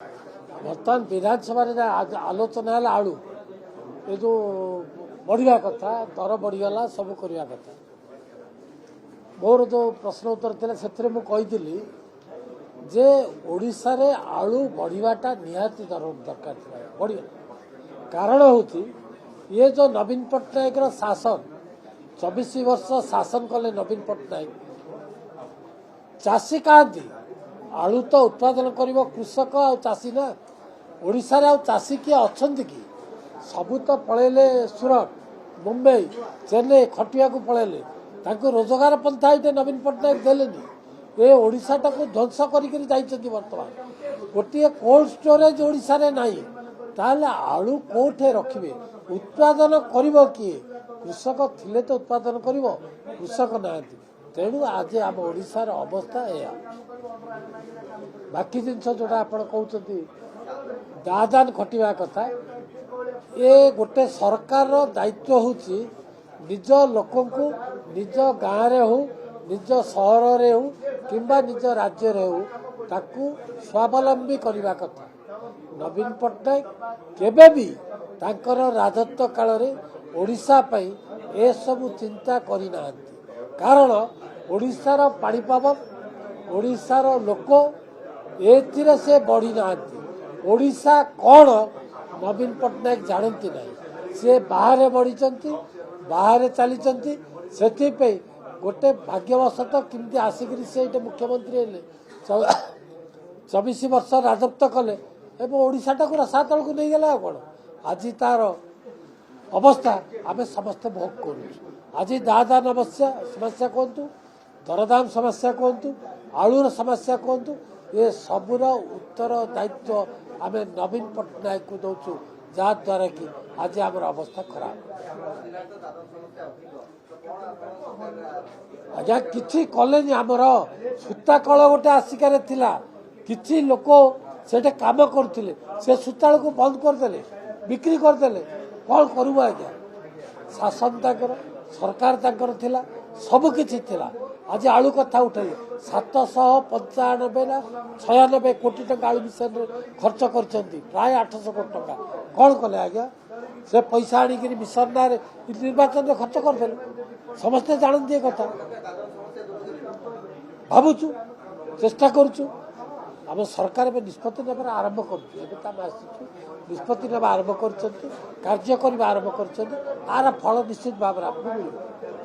बर्तमान विधानसभा आलोचना है आलू ये जो बढ़िया कथा दर बढ़ीगला सब करवा कथा मोर जो प्रश्न उत्तर थे से मुझे जे ओडिशा रे आलू बढ़ाटा निहाती दरकार बढ़िया कारण हूँ ये जो नवीन पट्टनायक शासन 24 वर्ष शासन कले नवीन पट्टनायक चाषी कहाँती आलू तो उत्पादन कर कृषक आ चाषी ना ओडिशा रे चाषी किए अच्छा कि सबू तो पलैले सूरत मुंबई चेन्नई खटिया को पलैले रोजगार पंथा ये नवीन पट्टनायक देलेनी ये ओडिशाटा को ध्वंस कर बर्तमान गोटे कोल्ड स्टोरेज ओडिशा रे नहीं ताहले आलू कोठे रखिए उत्पादन करिवो किए कृषक थिले तो उत्पादन करिवो कृषक नांती तेणु आज आम ओडिशार अवस्था या बाकी जिनस जोटा आप कहते दादान खटिया कथा ये गोटे सरकार दायित्व होची निज लोक निज गाँव रे हो निज सहर रे हो किंबा निज राज्य रे हो ताकू स्वावलंबी करने कथा नवीन पट्टनायक केबे भी तांकर राजत्व काल रे ओडिशा पई ए सब चिंता करि नाहंती कारण ओडिशार पाणीपाग ओडिशार लोक एथिरे से बढ़ी नाहंती ओडिशा कौन नवीन पट्टनायक जानती नहीं सी बाहर बढ़ी बाहर चली से गोटे भाग्यवशत किमती आसिक से मुख्यमंत्री हेले 24 वर्ष राजत्व कले ओडिशाटा को रसा तल को नहीं गला कौन आज तार अवस्था आम समस्ते भोग कर आज दादा समस्या कहतु दरदाम समस्या कहतु आलूर समस्या कहतु ये सबूर उत्तर दायित्व आम नवीन पट्टनायक को दौचु जहाद्वारा कि आज आम अवस्था खराब आज्ञा किसी कले आमर सूता कल गोटे आसिकार थिला किसी लोक से काम करते से सूता को बंद करदे बिक्री करदे कौन करूँ आज्ञा शासन ताकर सरकार ताकर थिला सब किछि थिला आज आलू कथा उठाई 795 ना 96 कोटी टंका आलू मिशन खर्च कर प्राय 800 कोटी टंका कौन कले आज्ञा से पैसा आणिक मिशन ना निर्वाचन खर्च करदे समस्ते जानती ये कथा भावुचु चेष्टा करुचु आम सरकार निष्पत्ति नेबार आरंभ करुचु निष्पत्ति नेबा आरंभ कर कार्य करने आरंभ कर फल निश्चित भाव में आमको मिल।